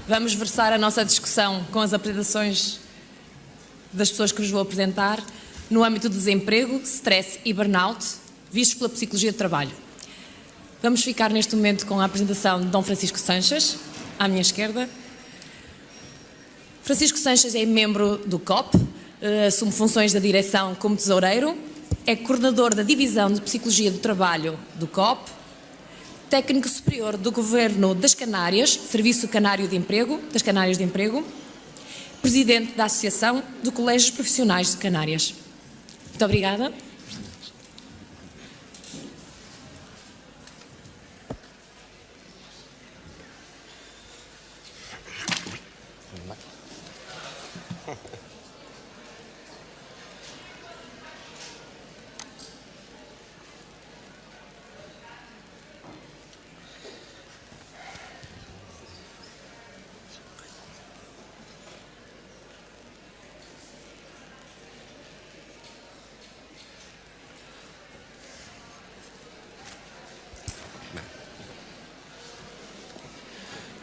Vamos versar a nossa discussão com as apresentações das pessoas que vos vou apresentar no âmbito do desemprego, stress e burnout, vistos pela psicologia do trabalho. Vamos ficar neste momento com a apresentação de Dom Francisco Sanches, à minha esquerda. Francisco Sanches é membro do COP, assume funções da direção como tesoureiro, é coordenador da Divisão de Psicologia do Trabalho do COP, técnico superior do Governo das Canárias, Serviço Canário de Emprego, das Canárias de Emprego, presidente da Associação de Colégios Profissionais de Canárias. Muito obrigada.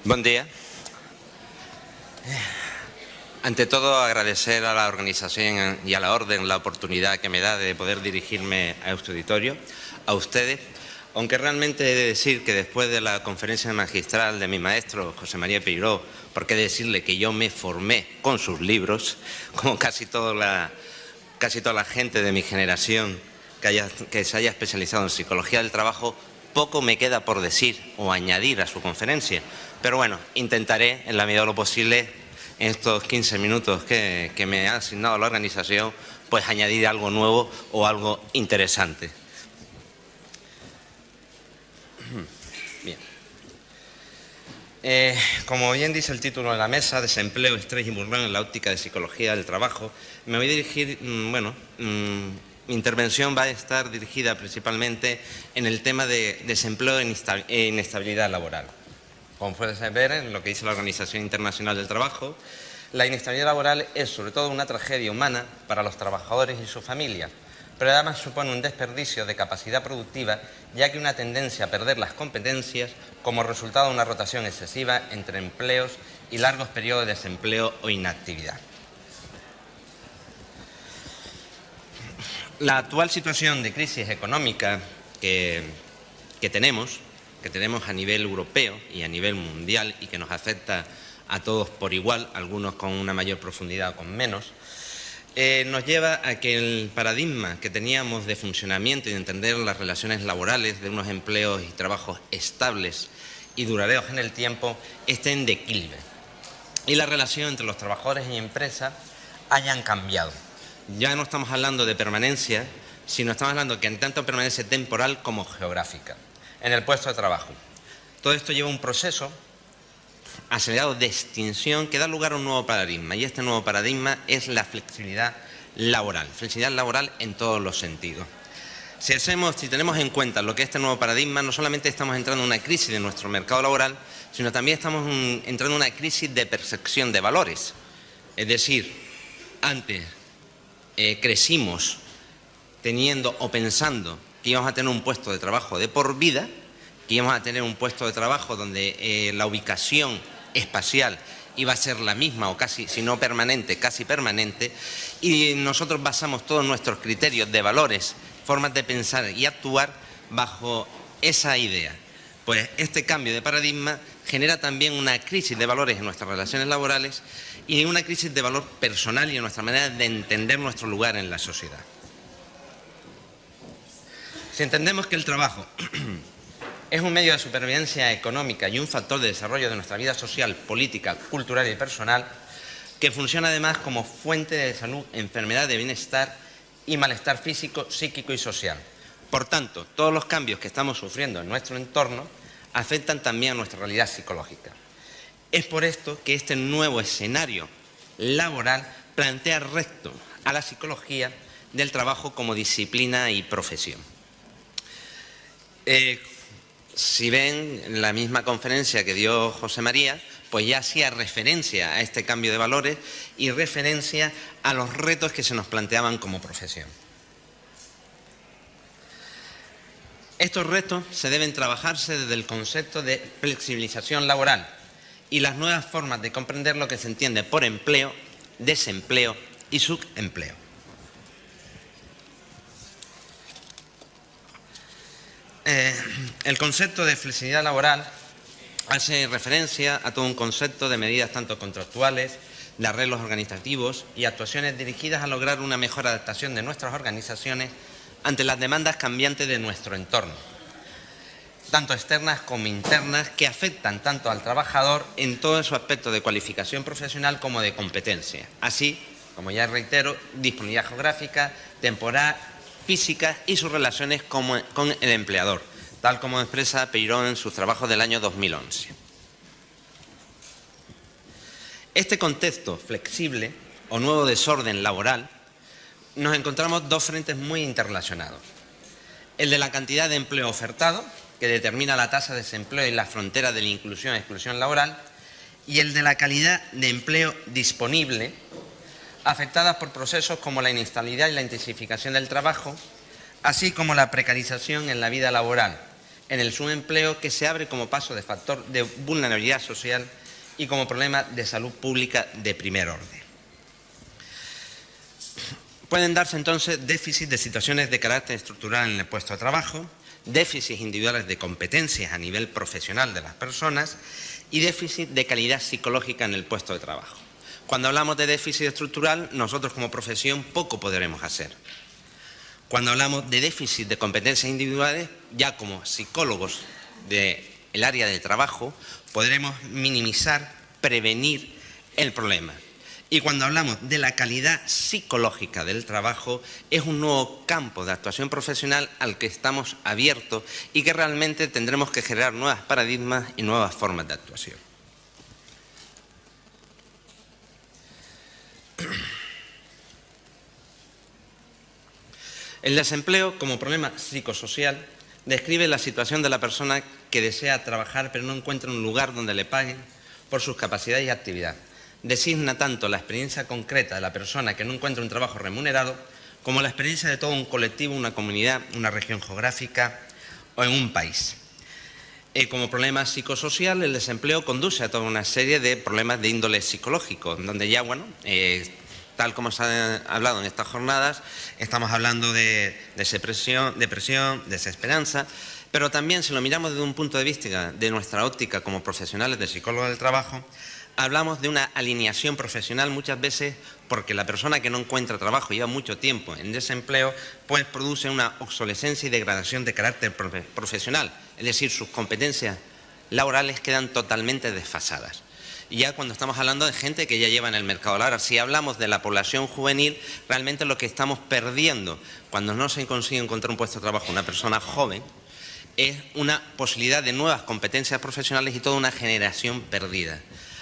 Buen día. Ante todo, agradecer a la organización y a la orden la oportunidad que me da de poder dirigirme a este auditorio, a ustedes, aunque realmente he de decir que después de la conferencia magistral de mi maestro, José María Peiró, por qué decirle que yo me formé con sus libros, como casi toda la gente de mi generación que se haya especializado en psicología del trabajo, poco me queda por decir o añadir a su conferencia. Pero bueno, intentaré, en la medida de lo posible, en estos 15 minutos que me ha asignado la organización, pues añadir algo nuevo o algo interesante. Bien. Como bien dice el título de la mesa, desempleo, estrés y burnout en la óptica de psicología del trabajo, me voy a dirigir, mi intervención va a estar dirigida principalmente en el tema de desempleo e inestabilidad laboral. Como puedes ver en lo que dice la Organización Internacional del Trabajo, la inestabilidad laboral es sobre todo una tragedia humana para los trabajadores y sus familias, pero además supone un desperdicio de capacidad productiva, ya que una tendencia a perder las competencias como resultado de una rotación excesiva entre empleos y largos periodos de desempleo o inactividad. La actual situación de crisis económica que tenemos a nivel europeo y a nivel mundial y que nos afecta a todos por igual, algunos con una mayor profundidad o con menos, nos lleva a que el paradigma que teníamos de funcionamiento y de entender las relaciones laborales, de unos empleos y trabajos estables y duraderos en el tiempo, esté en declive. Y la relación entre los trabajadores y empresas hayan cambiado. Ya no estamos hablando de permanencia, sino estamos hablando que en tanto permanencia temporal como geográfica en el puesto de trabajo. Todo esto lleva un proceso acelerado de extinción que da lugar a un nuevo paradigma, y este nuevo paradigma es la flexibilidad laboral en todos los sentidos. Si tenemos en cuenta lo que es este nuevo paradigma, no solamente estamos entrando en una crisis de nuestro mercado laboral, sino también estamos entrando en una crisis de percepción de valores. Es decir, antes crecimos teniendo o pensando que íbamos a tener un puesto de trabajo de por vida, que íbamos a tener un puesto de trabajo donde la ubicación espacial iba a ser la misma o casi, si no permanente, casi permanente, y nosotros basamos todos nuestros criterios de valores, formas de pensar y actuar bajo esa idea. Pues este cambio de paradigma genera también una crisis de valores en nuestras relaciones laborales y una crisis de valor personal y en nuestra manera de entender nuestro lugar en la sociedad. Si entendemos que el trabajo es un medio de supervivencia económica y un factor de desarrollo de nuestra vida social, política, cultural y personal, que funciona además como fuente de salud, enfermedad, de bienestar y malestar físico, psíquico y social. Por tanto, todos los cambios que estamos sufriendo en nuestro entorno afectan también a nuestra realidad psicológica. Es por esto que este nuevo escenario laboral plantea reto a la psicología del trabajo como disciplina y profesión. Si ven, en la misma conferencia que dio José María, pues ya hacía referencia a este cambio de valores y referencia a los retos que se nos planteaban como profesión. Estos retos se deben trabajarse desde el concepto de flexibilización laboral y las nuevas formas de comprender lo que se entiende por empleo, desempleo y subempleo. El concepto de flexibilidad laboral hace referencia a todo un concepto de medidas tanto contractuales, de arreglos organizativos y actuaciones dirigidas a lograr una mejor adaptación de nuestras organizaciones ante las demandas cambiantes de nuestro entorno, tanto externas como internas, que afectan tanto al trabajador en todo su aspecto de cualificación profesional como de competencia, así como ya reitero, disponibilidad geográfica, temporal, física y sus relaciones con el empleador, tal como expresa Peirón en sus trabajos del año 2011. Este contexto flexible o nuevo desorden laboral nos encontramos dos frentes muy interrelacionados. El de la cantidad de empleo ofertado, que determina la tasa de desempleo y la frontera de la inclusión y exclusión laboral, y el de la calidad de empleo disponible, afectadas por procesos como la inestabilidad y la intensificación del trabajo, así como la precarización en la vida laboral, en el subempleo que se abre como paso de factor de vulnerabilidad social y como problema de salud pública de primer orden. Pueden darse entonces déficits de situaciones de carácter estructural en el puesto de trabajo, déficits individuales de competencias a nivel profesional de las personas y déficit de calidad psicológica en el puesto de trabajo. Cuando hablamos de déficit estructural, nosotros como profesión poco podremos hacer. Cuando hablamos de déficit de competencias individuales, ya como psicólogos del área del trabajo, podremos minimizar, prevenir el problema. Y cuando hablamos de la calidad psicológica del trabajo, es un nuevo campo de actuación profesional al que estamos abiertos y que realmente tendremos que generar nuevos paradigmas y nuevas formas de actuación. El desempleo como problema psicosocial describe la situación de la persona que desea trabajar pero no encuentra un lugar donde le paguen por sus capacidades y actividad. Designa tanto la experiencia concreta de la persona que no encuentra un trabajo remunerado como la experiencia de todo un colectivo, una comunidad, una región geográfica o en un país. Como problema psicosocial, el desempleo conduce a toda una serie de problemas de índole psicológico, donde ya, bueno, tal como se ha hablado en estas jornadas, estamos hablando de depresión, desesperanza, pero también si lo miramos desde un punto de vista de nuestra óptica como profesionales de psicólogos del trabajo, hablamos de una alineación profesional muchas veces porque la persona que no encuentra trabajo y lleva mucho tiempo en desempleo, pues produce una obsolescencia y degradación de carácter profesional, es decir, sus competencias laborales quedan totalmente desfasadas. Y ya cuando estamos hablando de gente que ya lleva en el mercado laboral, si hablamos de la población juvenil, realmente lo que estamos perdiendo cuando no se consigue encontrar un puesto de trabajo una persona joven es una posibilidad de nuevas competencias profesionales y toda una generación perdida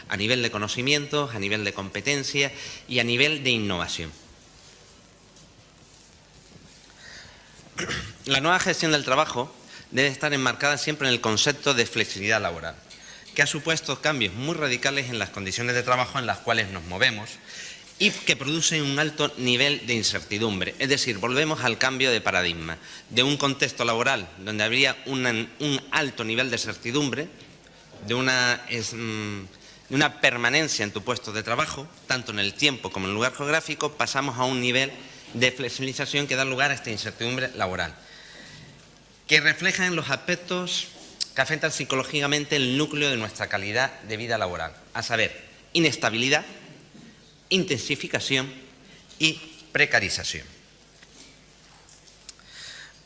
a nivel de conocimientos, a nivel de competencia y a nivel de innovación. La nueva gestión del trabajo debe estar enmarcada siempre en el concepto de flexibilidad laboral, que ha supuesto cambios muy radicales en las condiciones de trabajo en las cuales nos movemos y que producen un alto nivel de incertidumbre. Es decir, volvemos al cambio de paradigma, de un contexto laboral donde habría un alto nivel de certidumbre, de una permanencia en tu puesto de trabajo, tanto en el tiempo como en el lugar geográfico, pasamos a un nivel de flexibilización que da lugar a esta incertidumbre laboral, que refleja en los aspectos que afectan psicológicamente el núcleo de nuestra calidad de vida laboral, a saber, inestabilidad, intensificación y precarización.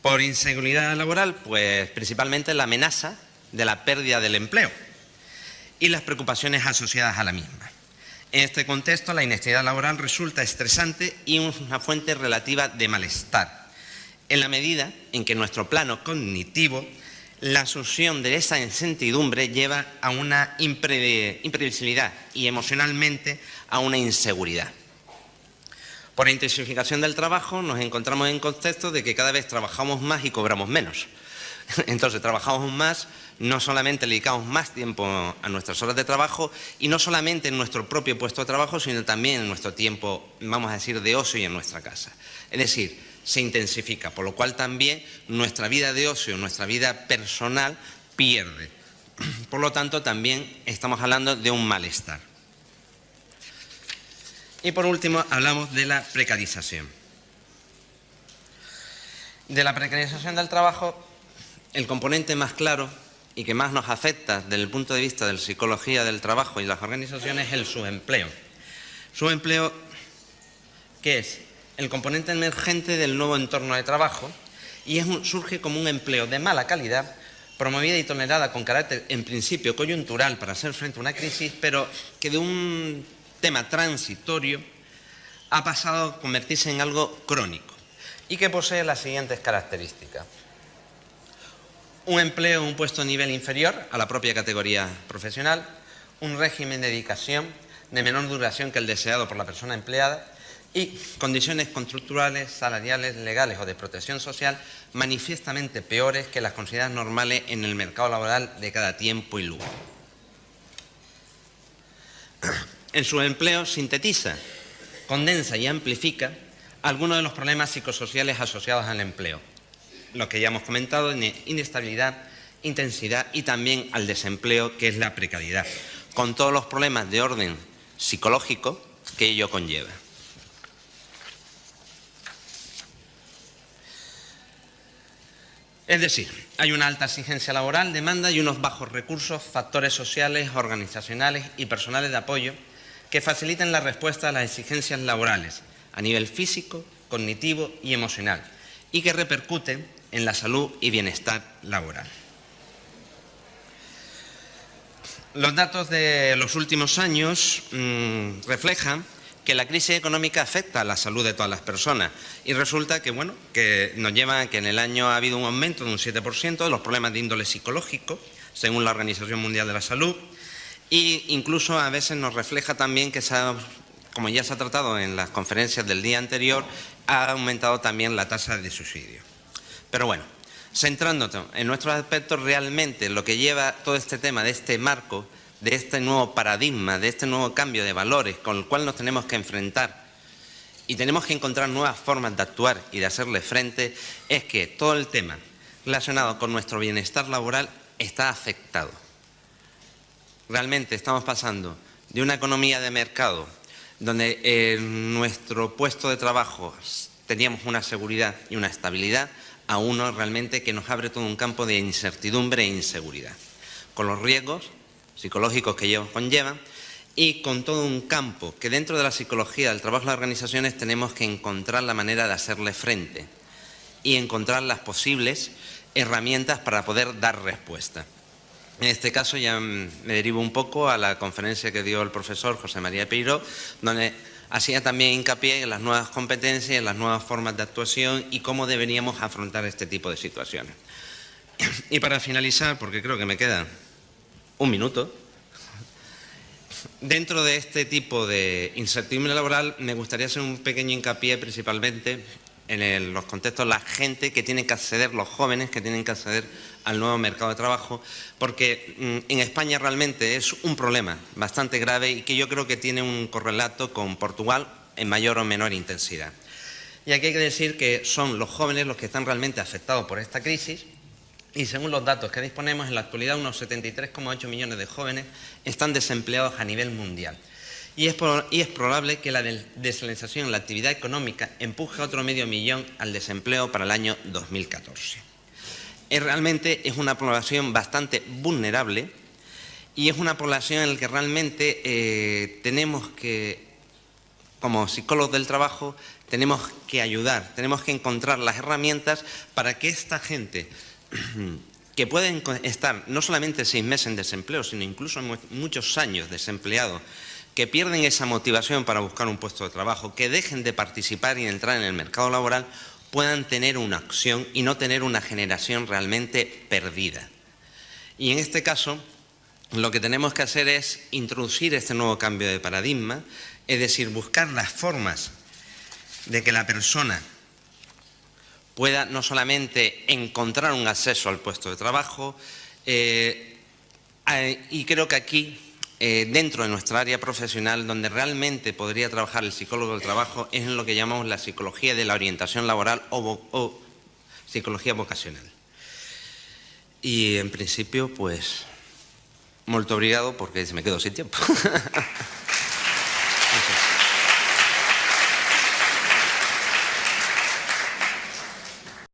Por inseguridad laboral, pues principalmente la amenaza de la pérdida del empleo y las preocupaciones asociadas a la misma. En este contexto, la inestabilidad laboral resulta estresante y una fuente relativa de malestar, en la medida en que nuestro plano cognitivo, la asunción de esa incertidumbre lleva a una imprevisibilidad y emocionalmente a una inseguridad. Por intensificación del trabajo nos encontramos en contexto de que cada vez trabajamos más y cobramos menos. Entonces trabajamos más, no solamente le dedicamos más tiempo a nuestras horas de trabajo y no solamente en nuestro propio puesto de trabajo, sino también en nuestro tiempo, vamos a decir, de ocio y en nuestra casa. Es decir, se intensifica, por lo cual también nuestra vida de ocio, nuestra vida personal pierde. Por lo tanto, también estamos hablando de un malestar. Y por último, hablamos de la precarización. De la precarización del trabajo, el componente más claro y que más nos afecta desde el punto de vista de la psicología del trabajo y las organizaciones es el subempleo. Subempleo, que es el componente emergente del nuevo entorno de trabajo y surge como un empleo de mala calidad, promovida y tolerada con carácter en principio coyuntural para hacer frente a una crisis, pero que de un tema transitorio ha pasado a convertirse en algo crónico y que posee las siguientes características. Un empleo, un puesto a nivel inferior a la propia categoría profesional, un régimen de dedicación de menor duración que el deseado por la persona empleada y condiciones contractuales, salariales, legales o de protección social manifiestamente peores que las consideradas normales en el mercado laboral de cada tiempo y lugar. El subempleo sintetiza, condensa y amplifica algunos de los problemas psicosociales asociados al empleo, los que ya hemos comentado, inestabilidad, intensidad y también al desempleo, que es la precariedad, con todos los problemas de orden psicológico que ello conlleva. Es decir, hay una alta exigencia laboral, demanda y unos bajos recursos, factores sociales, organizacionales y personales de apoyo que facilitan la respuesta a las exigencias laborales a nivel físico, cognitivo y emocional y que repercuten en la salud y bienestar laboral. Los datos de los últimos años reflejan que la crisis económica afecta a la salud de todas las personas y resulta que, que nos lleva a que en el año ha habido un aumento de un 7% de los problemas de índole psicológico, según la Organización Mundial de la Salud, e incluso a veces nos refleja también que, como ya se ha tratado en las conferencias del día anterior, ha aumentado también la tasa de suicidio. Pero bueno, centrándonos en nuestros aspectos, realmente lo que lleva todo este tema de este marco, de este nuevo paradigma, de este nuevo cambio de valores con el cual nos tenemos que enfrentar y tenemos que encontrar nuevas formas de actuar y de hacerle frente, es que todo el tema relacionado con nuestro bienestar laboral está afectado. Realmente estamos pasando de una economía de mercado donde en nuestro puesto de trabajo teníamos una seguridad y una estabilidad a uno realmente que nos abre todo un campo de incertidumbre e inseguridad, con los riesgos psicológicos que ellos conllevan y con todo un campo que dentro de la psicología del trabajo de las organizaciones tenemos que encontrar la manera de hacerle frente y encontrar las posibles herramientas para poder dar respuesta. En este caso ya me derivo un poco a la conferencia que dio el profesor José María Peiró, donde hacía también hincapié en las nuevas competencias, en las nuevas formas de actuación y cómo deberíamos afrontar este tipo de situaciones. Y para finalizar, porque creo que me queda un minuto, dentro de este tipo de incertidumbre laboral me gustaría hacer un pequeño hincapié principalmente en los contextos, la gente que tiene que acceder, los jóvenes que tienen que acceder al nuevo mercado de trabajo, porque en España realmente es un problema bastante grave y que yo creo que tiene un correlato con Portugal en mayor o menor intensidad. Y aquí hay que decir que son los jóvenes los que están realmente afectados por esta crisis y según los datos que disponemos, en la actualidad unos 73,8 millones de jóvenes están desempleados a nivel mundial. Y es probable que la deslocalización en la actividad económica empuje a otro medio millón al desempleo para el año 2014. Realmente es una población bastante vulnerable y es una población en la que realmente tenemos que, como psicólogos del trabajo, tenemos que ayudar, tenemos que encontrar las herramientas para que esta gente que pueden estar no solamente 6 meses en desempleo, sino incluso muchos años desempleados, que pierden esa motivación para buscar un puesto de trabajo, que dejen de participar y entrar en el mercado laboral, puedan tener una acción y no tener una generación realmente perdida. Y en este caso, lo que tenemos que hacer es introducir este nuevo cambio de paradigma, es decir, buscar las formas de que la persona pueda no solamente encontrar un acceso al puesto de trabajo, y creo que aquí, dentro de nuestra área profesional, donde realmente podría trabajar el psicólogo del trabajo, es en lo que llamamos la psicología de la orientación laboral o psicología vocacional. Y en principio, pues Molto obrigado, porque se me quedo sin tiempo. Gracias.